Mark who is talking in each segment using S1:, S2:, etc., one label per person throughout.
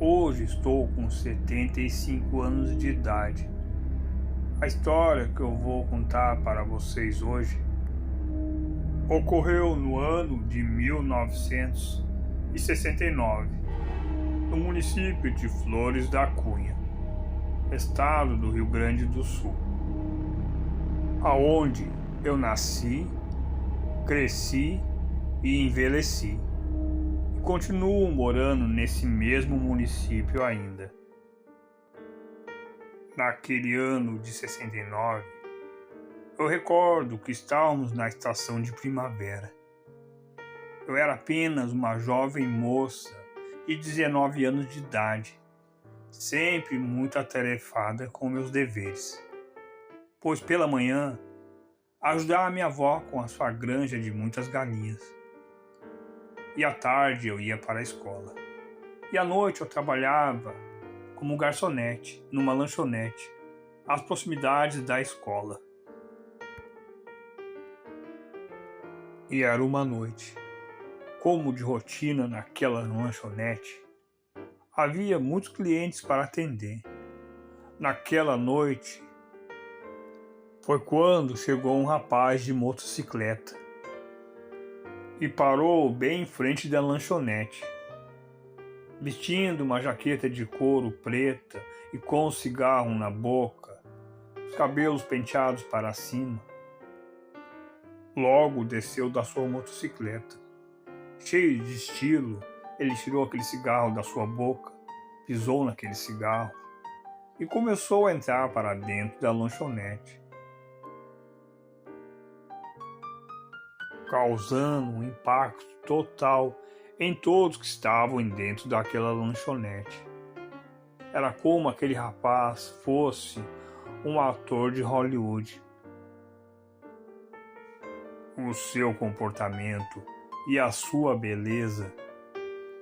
S1: Hoje estou com 75 anos de idade. A história que eu vou contar para vocês hoje ocorreu no ano de 1969, no município de Flores da Cunha, estado do Rio Grande do Sul, aonde eu nasci, cresci e envelheci. E continuo morando nesse mesmo município ainda. Naquele ano de 69, eu recordo que estávamos na estação de primavera. Eu era apenas uma jovem moça de 19 anos de idade, sempre muito atarefada com meus deveres, pois pela manhã ajudava a minha avó com a sua granja de muitas galinhas, e à tarde eu ia para a escola, e à noite eu trabalhava como garçonete numa lanchonete às proximidades da escola. E era uma noite. Como de rotina naquela lanchonete, havia muitos clientes para atender. Naquela noite foi quando chegou um rapaz de motocicleta e parou bem em frente da lanchonete, vestindo uma jaqueta de couro preta e com um cigarro na boca, os cabelos penteados para cima. Logo desceu da sua motocicleta. Cheio de estilo, ele tirou aquele cigarro da sua boca, pisou naquele cigarro e começou a entrar para dentro da lanchonete, causando um impacto total em todos que estavam dentro daquela lanchonete. Era como aquele rapaz fosse um ator de Hollywood. O seu comportamento e a sua beleza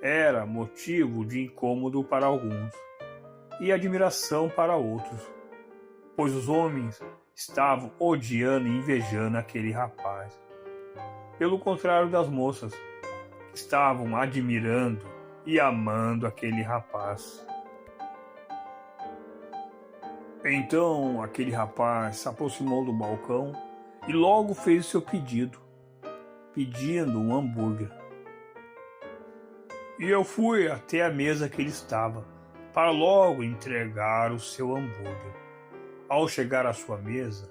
S1: era motivo de incômodo para alguns e admiração para outros, pois os homens estavam odiando e invejando aquele rapaz. Pelo contrário das moças, que estavam admirando e amando aquele rapaz. Então aquele rapaz se aproximou do balcão e logo fez seu pedido, pedindo um hambúrguer. E eu fui até a mesa que ele estava, para logo entregar o seu hambúrguer. Ao chegar à sua mesa,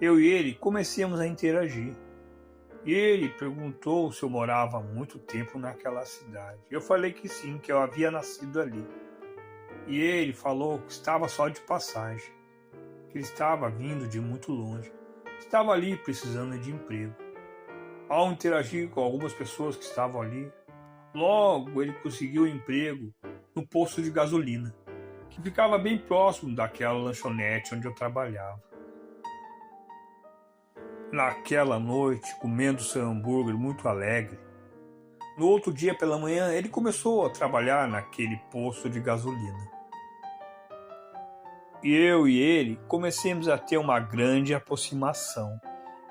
S1: eu e ele começamos a interagir. E ele perguntou se eu morava há muito tempo naquela cidade. Eu falei que sim, que eu havia nascido ali. E ele falou que estava só de passagem, que ele estava vindo de muito longe, estava ali precisando de emprego. Ao interagir com algumas pessoas que estavam ali, logo ele conseguiu um emprego no posto de gasolina, que ficava bem próximo daquela lanchonete onde eu trabalhava. Naquela noite, comendo seu hambúrguer muito alegre, no outro dia pela manhã ele começou a trabalhar naquele posto de gasolina. E eu e ele comecemos a ter uma grande aproximação,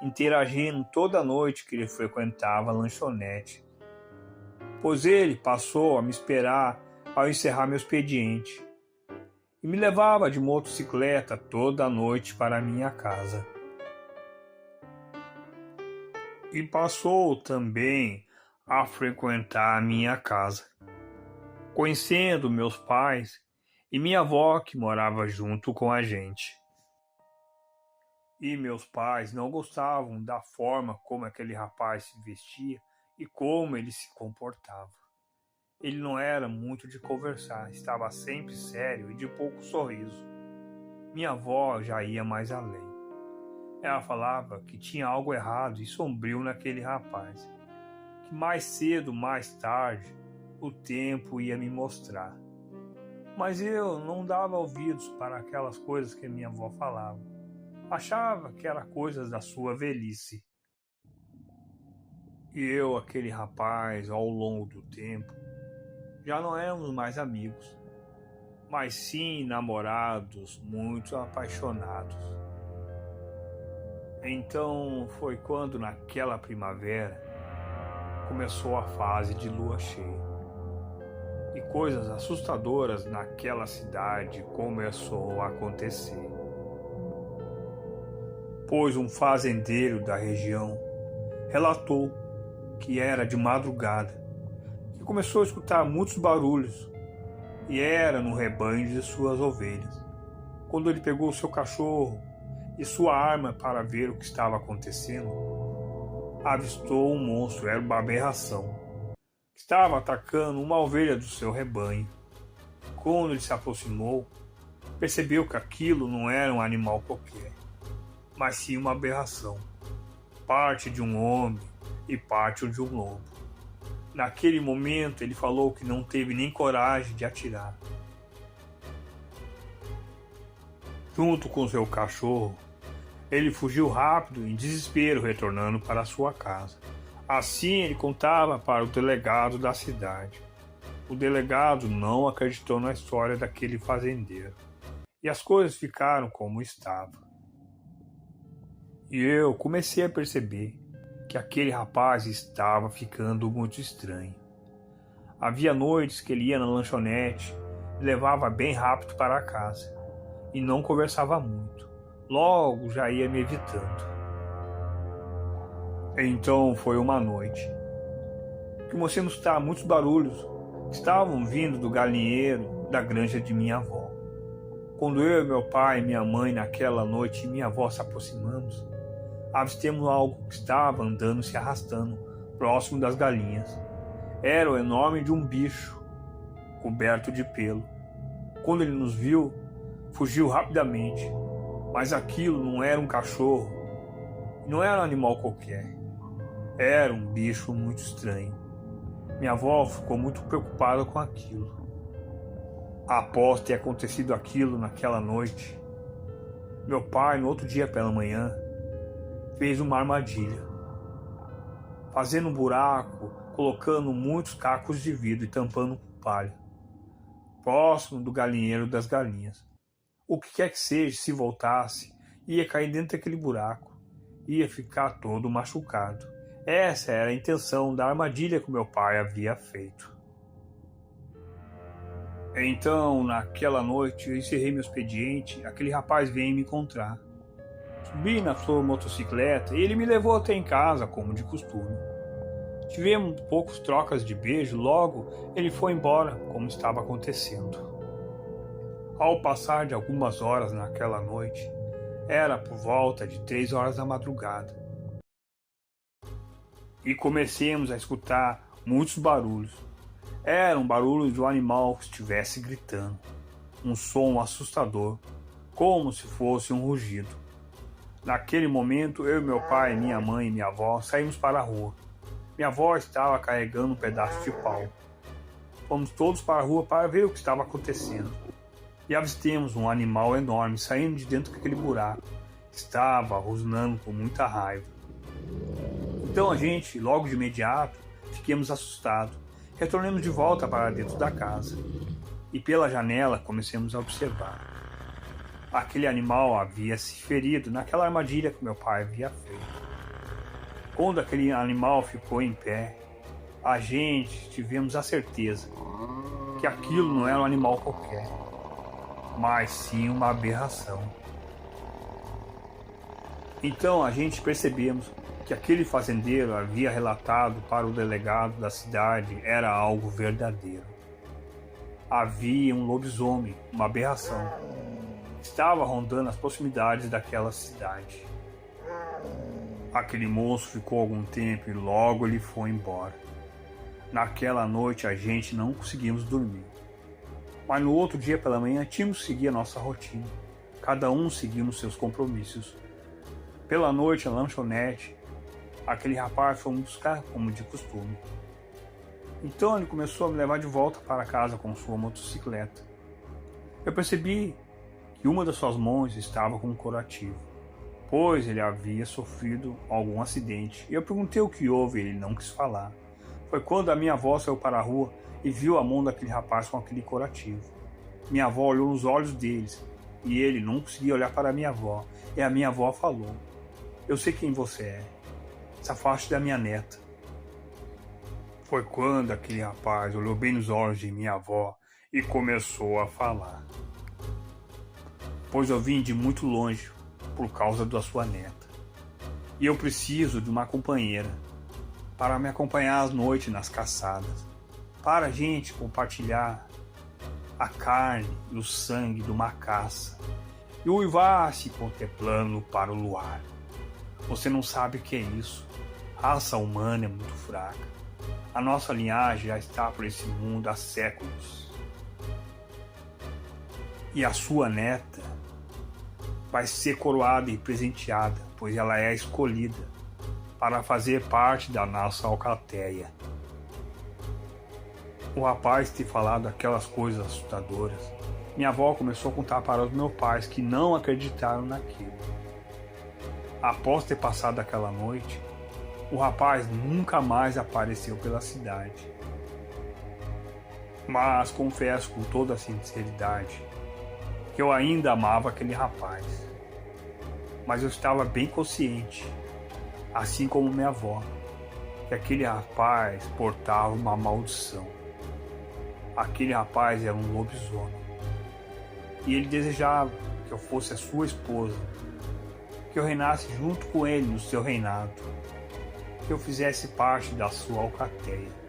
S1: interagindo toda a noite que ele frequentava a lanchonete, pois ele passou a me esperar ao encerrar meu expediente e me levava de motocicleta toda a noite para a minha casa. E passou também a frequentar a minha casa, conhecendo meus pais e minha avó que morava junto com a gente. E meus pais não gostavam da forma como aquele rapaz se vestia e como ele se comportava. Ele não era muito de conversar, estava sempre sério e de pouco sorriso. Minha avó já ia mais além. Ela falava que tinha algo errado e sombrio naquele rapaz, que mais cedo, mais tarde, o tempo ia me mostrar. Mas eu não dava ouvidos para aquelas coisas que minha avó falava. Achava que eram coisas da sua velhice. E eu, aquele rapaz, ao longo do tempo, já não éramos mais amigos, mas sim namorados muito apaixonados. Então foi quando naquela primavera começou a fase de lua cheia. e coisas assustadoras naquela cidade começou a acontecer. Pois um fazendeiro da região relatou que era de madrugada e começou a escutar muitos barulhos e era no rebanho de suas ovelhas. Quando ele pegou seu cachorro e sua arma para ver o que estava acontecendo, avistou um monstro, era uma aberração, que estava atacando uma ovelha do seu rebanho. Quando ele se aproximou, percebeu que aquilo não era um animal qualquer, mas sim uma aberração, parte de um homem e parte de um lobo. Naquele momento ele falou que não teve nem coragem de atirar. Junto com seu cachorro, ele fugiu rápido, em desespero, retornando para sua casa. Assim ele contava para o delegado da cidade. O delegado não acreditou na história daquele fazendeiro, e as coisas ficaram como estavam. E eu comecei a perceber que aquele rapaz estava ficando muito estranho. Havia noites que ele ia na lanchonete e levava bem rápido para casa, e não conversava muito. Logo já ia me evitando. Então foi uma noite que comecei a escutar muitos barulhos que estavam vindo do galinheiro da granja de minha avó. Quando eu, meu pai e minha mãe naquela noite e minha avó se aproximamos, avistemos algo que estava andando e se arrastando próximo das galinhas. Era o enorme de um bicho coberto de pelo. Quando ele nos viu, fugiu rapidamente, mas aquilo não era um cachorro, não era um animal qualquer, era um bicho muito estranho. Minha avó ficou muito preocupada com aquilo. Após ter acontecido aquilo naquela noite, meu pai, no outro dia pela manhã, fez uma armadilha, fazendo um buraco, colocando muitos cacos de vidro e tampando com palha, próximo do galinheiro das galinhas. O que quer que seja, se voltasse, ia cair dentro daquele buraco, ia ficar todo machucado. Essa era a intenção da armadilha que meu pai havia feito. Então, naquela noite, eu encerrei meu expediente, aquele rapaz veio me encontrar. Subi na sua motocicleta e ele me levou até em casa, como de costume. Tivemos poucas trocas de beijo, logo ele foi embora, como estava acontecendo. Ao passar de algumas horas naquela noite, era por volta de 3 horas da madrugada, e comecemos a escutar muitos barulhos. Era um barulho de um animal que estivesse gritando, um som assustador, como se fosse um rugido. Naquele momento, eu, meu pai, minha mãe e minha avó saímos para a rua. Minha avó estava carregando um pedaço de pau. Fomos todos para a rua para ver o que estava acontecendo. E avistemos um animal enorme saindo de dentro daquele buraco. Estava rosnando com muita raiva. Então a gente, logo de imediato, fiquemos assustados. Retornamos de volta para dentro da casa. E pela janela comecemos a observar. Aquele animal havia se ferido naquela armadilha que meu pai havia feito. Quando aquele animal ficou em pé, a gente tivemos a certeza que aquilo não era um animal qualquer, mas sim uma aberração. Então a gente percebemos que aquele fazendeiro havia relatado para o delegado da cidade era algo verdadeiro. Havia um lobisomem, uma aberração, que estava rondando as proximidades daquela cidade. Aquele monstro ficou algum tempo e logo ele foi embora. Naquela noite a gente não conseguimos dormir. Mas no outro dia pela manhã tínhamos que seguir a nossa rotina. Cada um seguindo seus compromissos. Pela noite, na lanchonete, aquele rapaz foi me buscar como de costume. Então ele começou a me levar de volta para casa com sua motocicleta. Eu percebi que uma das suas mãos estava com um curativo, pois ele havia sofrido algum acidente. E eu perguntei o que houve e ele não quis falar. Foi quando a minha avó saiu para a rua e viu a mão daquele rapaz com aquele curativo. Minha avó olhou nos olhos deles e ele não conseguia olhar para a minha avó. E a minha avó falou: "Eu sei quem você é. Se afaste da minha neta." Foi quando aquele rapaz olhou bem nos olhos de minha avó e começou a falar. Pois eu vim de muito longe por causa da sua neta. E eu preciso de uma companheira para me acompanhar às noites nas caçadas, para a gente compartilhar a carne e o sangue de uma caça e uivar-se contemplando para o luar. Você não sabe o que é isso. A raça humana é muito fraca. A nossa linhagem já está por esse mundo há séculos. E a sua neta vai ser coroada e presenteada, pois ela é a escolhida para fazer parte da nossa alcateia. O rapaz ter falado aquelas coisas assustadoras, minha avó começou a contar para os meus pais que não acreditaram naquilo. Após ter passado aquela noite, o rapaz nunca mais apareceu pela cidade. Mas confesso com toda a sinceridade que eu ainda amava aquele rapaz. Mas eu estava bem consciente, assim como minha avó, que aquele rapaz portava uma maldição. Aquele rapaz era um lobisomem. E ele desejava que eu fosse a sua esposa, que eu reinasse junto com ele no seu reinado, que eu fizesse parte da sua alcateia.